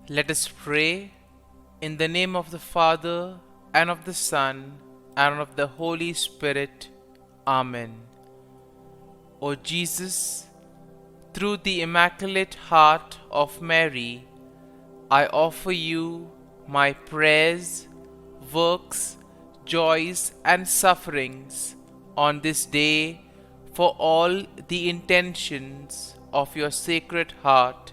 Let us pray in the name of the Father, and of the Son, and of the Holy Spirit. Amen. O Jesus, through the Immaculate Heart of Mary, I offer you my prayers, works, joys, and sufferings on this day for all the intentions of your Sacred Heart,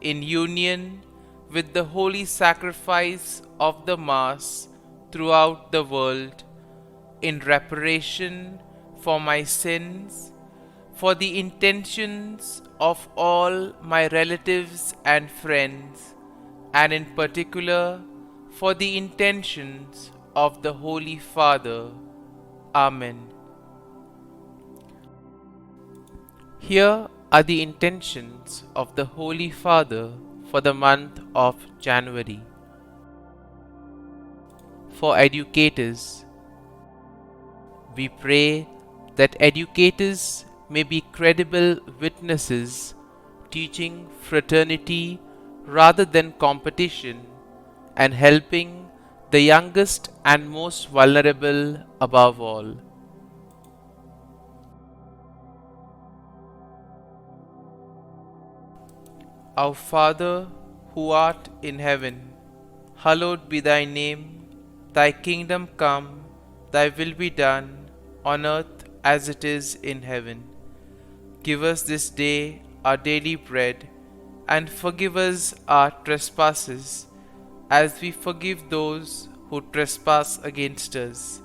in union with the holy sacrifice of the Mass throughout the world, in reparation for my sins, for the intentions of all my relatives and friends, and in particular for the intentions of the Holy Father. Amen. Here are the intentions of the Holy Father for the month of January. For educators, we pray that educators may be credible witnesses, teaching fraternity rather than competition, and helping the youngest and most vulnerable above all. Our Father, who art in heaven, hallowed be thy name. Thy kingdom come, thy will be done, on earth as it is in heaven. Give us this day our daily bread, and forgive us our trespasses, as we forgive those who trespass against us.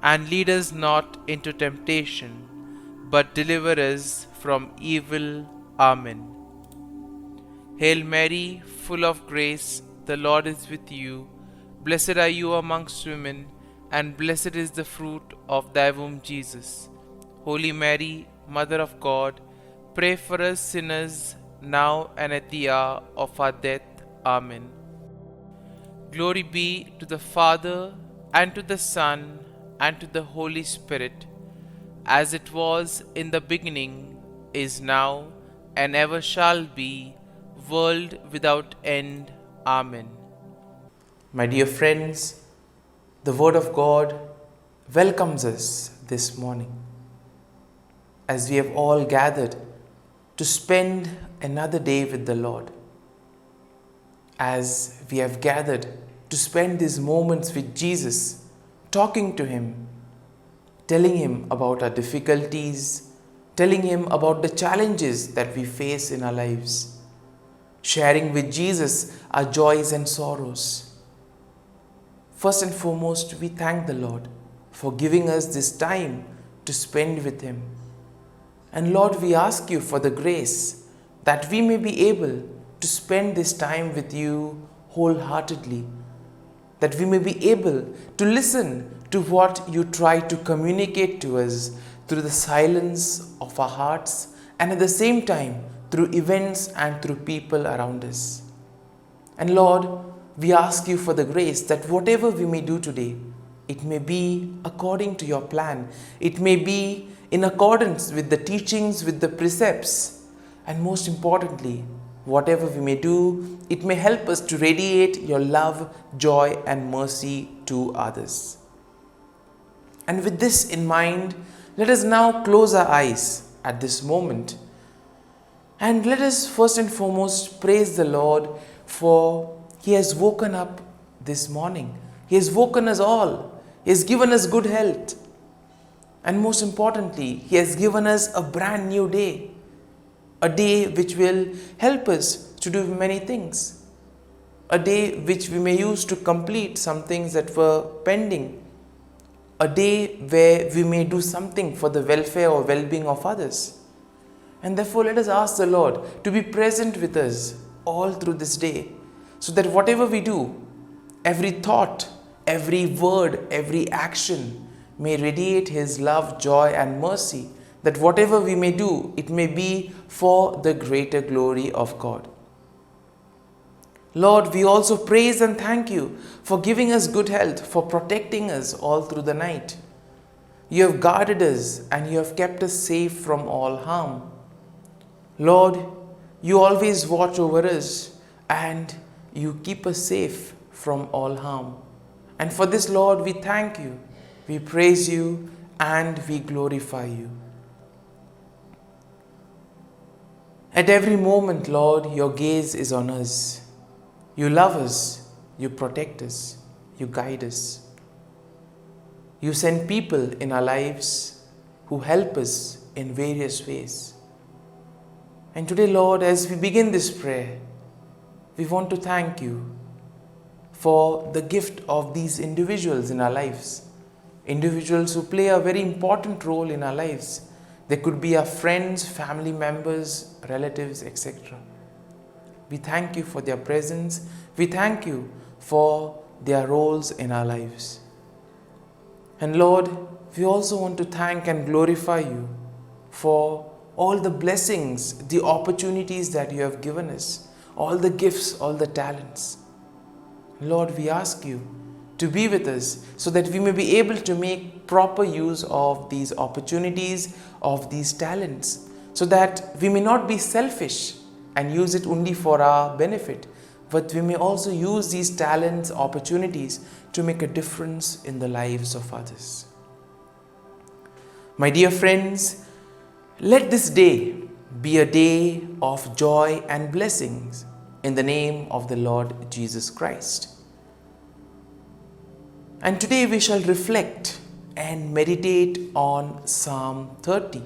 And lead us not into temptation, but deliver us from evil. Amen. Hail Mary, full of grace, the Lord is with you. Blessed are you amongst women, and blessed is the fruit of thy womb, Jesus. Holy Mary, Mother of God, pray for us sinners, now and at the hour of our death. Amen. Glory be to the Father, and to the Son, and to the Holy Spirit, as it was in the beginning, is now, and ever shall be, world without end. Amen. My dear friends, the Word of God welcomes us this morning as we have all gathered to spend another day with the Lord. As we have gathered to spend these moments with Jesus, talking to Him, telling Him about our difficulties, telling Him about the challenges that we face in our lives, sharing with Jesus our joys and sorrows. First and foremost, we thank the Lord for giving us this time to spend with Him. And Lord, we ask you for the grace that we may be able to spend this time with you wholeheartedly, that we may be able to listen to what you try to communicate to us through the silence of our hearts, and at the same time through events and through people around us. And Lord, we ask you for the grace that whatever we may do today, it may be according to your plan. It may be in accordance with the teachings, with the precepts. And most importantly, whatever we may do, it may help us to radiate your love, joy, and mercy to others. And with this in mind, let us now close our eyes at this moment. And let us first and foremost praise the Lord, for He has woken up this morning. He has woken us all. He has given us good health. And most importantly, He has given us a brand new day. A day which will help us to do many things. A day which we may use to complete some things that were pending. A day where we may do something for the welfare or well-being of others. And therefore, let us ask the Lord to be present with us all through this day, so that whatever we do, every thought, every word, every action may radiate His love, joy, and mercy, that whatever we may do, it may be for the greater glory of God. Lord, we also praise and thank you for giving us good health, for protecting us all through the night. You have guarded us and you have kept us safe from all harm. Lord, you always watch over us and you keep us safe from all harm. And for this, Lord, we thank you, we praise you, and we glorify you. At every moment, Lord, your gaze is on us. You love us, you protect us, you guide us. You send people in our lives who help us in various ways. And today, Lord, as we begin this prayer, we want to thank you for the gift of these individuals in our lives. Individuals who play a very important role in our lives. They could be our friends, family members, relatives, etc. We thank you for their presence. We thank you for their roles in our lives. And Lord, we also want to thank and glorify you for all the blessings, the opportunities that you have given us, all the gifts, all the talents. Lord, we ask you to be with us so that we may be able to make proper use of these opportunities, of these talents, so that we may not be selfish and use it only for our benefit, but we may also use these talents, opportunities to make a difference in the lives of others. My dear friends, let this day be a day of joy and blessings in the name of the Lord Jesus Christ. And today we shall reflect and meditate on Psalm 30.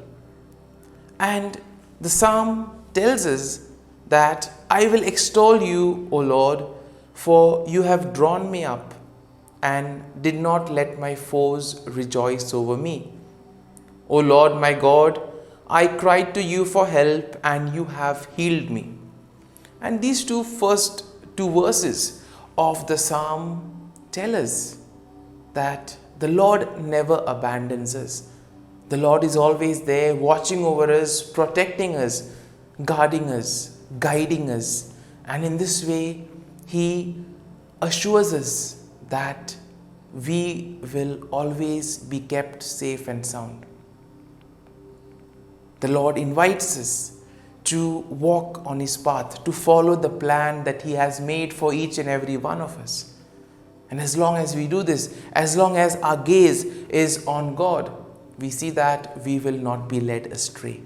And the Psalm tells us that I will extol you, O Lord, for you have drawn me up and did not let my foes rejoice over me. O Lord my God, I cried to you for help and you have healed me. And these first two verses of the Psalm tell us that the Lord never abandons us. The Lord is always there, watching over us, protecting us, guarding us, guiding us. And in this way, He assures us that we will always be kept safe and sound. The Lord invites us to walk on His path, to follow the plan that He has made for each and every one of us. And as long as we do this, as long as our gaze is on God, we see that we will not be led astray.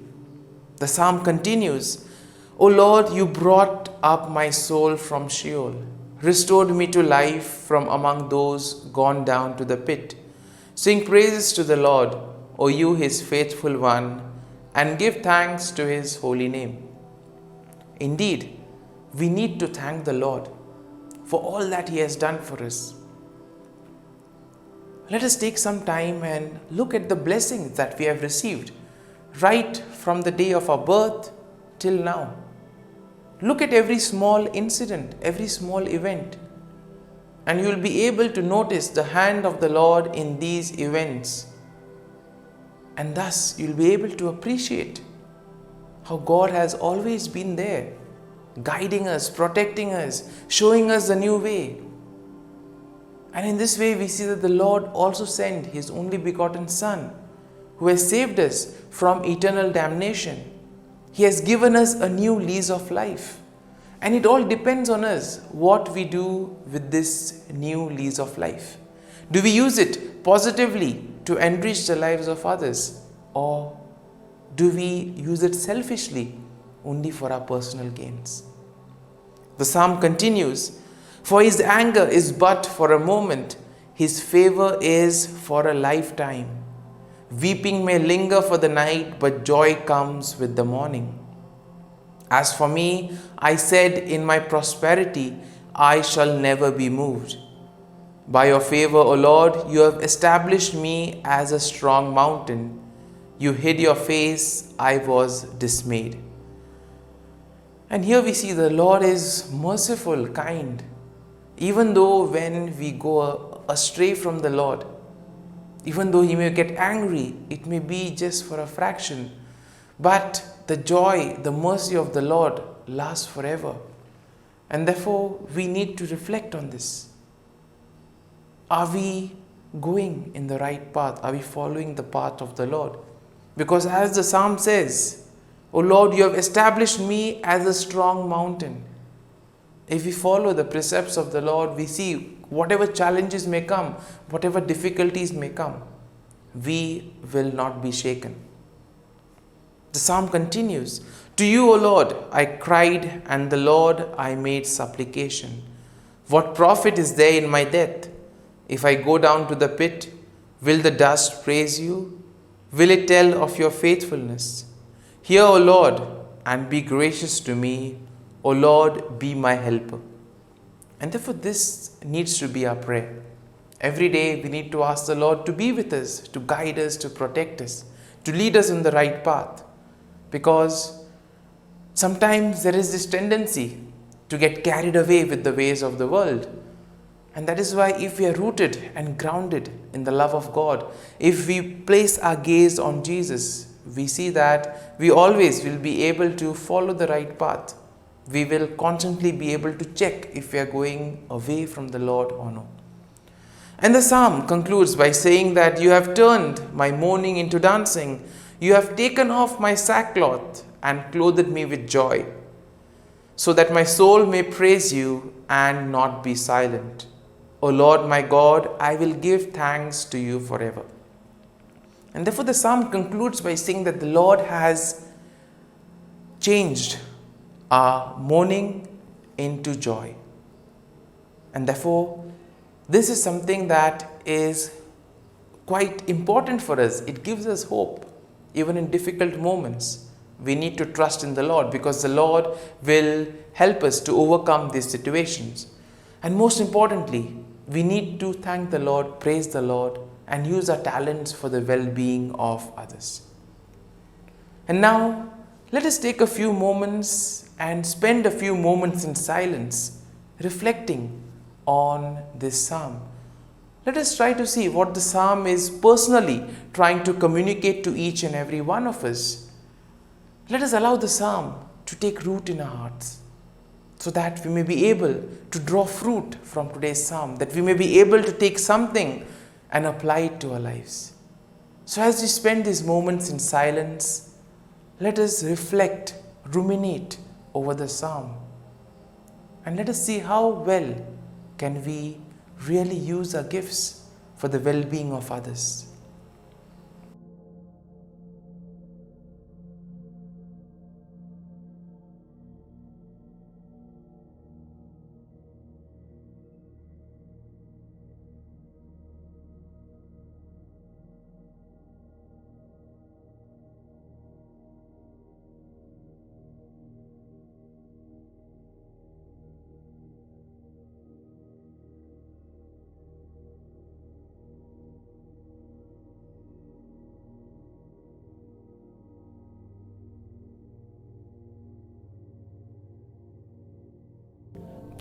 The psalm continues, O Lord, you brought up my soul from Sheol, restored me to life from among those gone down to the pit. Sing praises to the Lord, O you His faithful one, and give thanks to His holy name. Indeed, we need to thank the Lord for all that He has done for us. Let us take some time and look at the blessings that we have received right from the day of our birth till now. Look at every small incident, every small event, and you will be able to notice the hand of the Lord in these events. And thus you will be able to appreciate how God has always been there, guiding us, protecting us, showing us the new way. And in this way we see that the Lord also sent His only begotten Son, who has saved us from eternal damnation. He has given us a new lease of life. And it all depends on us what we do with this new lease of life. Do we use it positively to enrich the lives of others, or do we use it selfishly only for our personal gains? The psalm continues, for His anger is but for a moment, His favor is for a lifetime. Weeping may linger for the night, but joy comes with the morning. As for me, I said in my prosperity, I shall never be moved. By your favor, O Lord, you have established me as a strong mountain. You hid your face, I was dismayed. And here we see the Lord is merciful, kind. Even though when we go astray from the Lord, even though He may get angry, it may be just for a fraction. But the joy, the mercy of the Lord lasts forever. And therefore, we need to reflect on this. Are we going in the right path? Are we following the path of the Lord? Because as the psalm says, O Lord, you have established me as a strong mountain. If we follow the precepts of the Lord, we see whatever challenges may come, whatever difficulties may come, we will not be shaken. The psalm continues, "To you, O Lord, I cried, and the Lord I made supplication. What profit is there in my death? If I go down to the pit, will the dust praise you? Will it tell of your faithfulness? Hear, O Lord, and be gracious to me. O Lord, be my helper." And therefore this needs to be our prayer. Every day we need to ask the Lord to be with us, to guide us, to protect us, to lead us in the right path. Because sometimes there is this tendency to get carried away with the ways of the world. And that is why if we are rooted and grounded in the love of God, if we place our gaze on Jesus, we see that we always will be able to follow the right path. We will constantly be able to check if we are going away from the Lord or no. And the psalm concludes by saying that you have turned my mourning into dancing. You have taken off my sackcloth and clothed me with joy, so that my soul may praise you and not be silent. O Lord my God, I will give thanks to you forever. And therefore the psalm concludes by saying that the Lord has changed our mourning into joy. And therefore this is something that is quite important for us. It gives us hope. Even in difficult moments, we need to trust in the Lord, because the Lord will help us to overcome these situations. And most importantly, we need to thank the Lord, praise the Lord, and use our talents for the well-being of others. And now, let us take a few moments and spend a few moments in silence, reflecting on this psalm. Let us try to see what the psalm is personally trying to communicate to each and every one of us. Let us allow the psalm to take root in our hearts, so that we may be able to draw fruit from today's psalm, that we may be able to take something and apply it to our lives. So as we spend these moments in silence, let us reflect, ruminate over the psalm, and let us see how well can we really use our gifts for the well-being of others.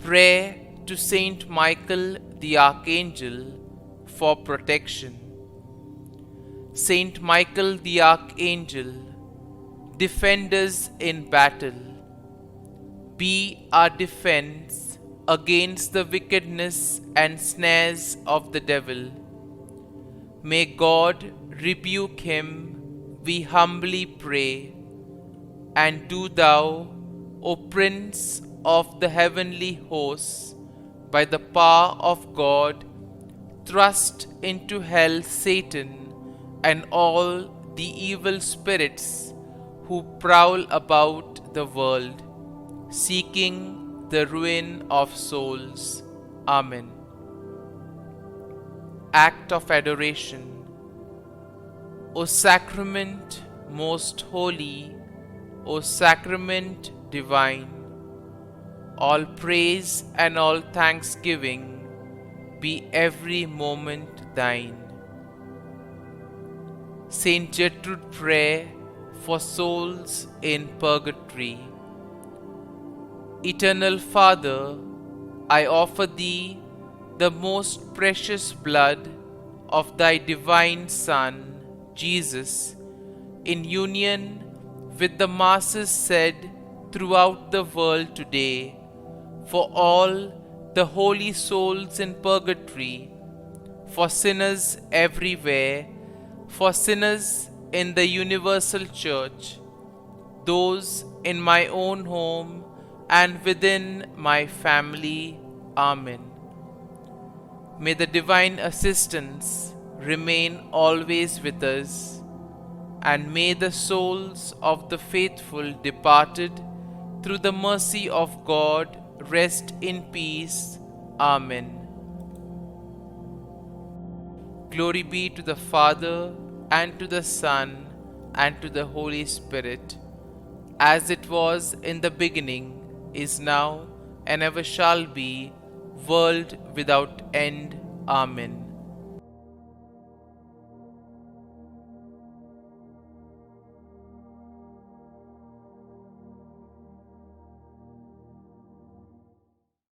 Prayer to Saint Michael the Archangel for protection. Saint Michael the Archangel, defend us in battle. Be our defense against the wickedness and snares of the devil. May God rebuke him, we humbly pray. And do thou, O Prince of the heavenly hosts, by the power of God, thrust into hell Satan and all the evil spirits who prowl about the world, seeking the ruin of souls. Amen. Act of Adoration. O Sacrament most holy, O Sacrament divine, all praise and all thanksgiving be every moment thine. Saint Gertrude Prayer for souls in purgatory. Eternal Father, I offer Thee the most precious blood of Thy divine Son, Jesus, in union with the masses said throughout the world today, for all the holy souls in purgatory, for sinners everywhere, for sinners in the universal church, those in my own home and within my family. Amen. May the divine assistance remain always with us, and may the souls of the faithful departed through the mercy of God rest in peace. Amen. Glory be to the Father, and to the Son, and to the Holy Spirit, as it was in the beginning, is now, and ever shall be, world without end. Amen.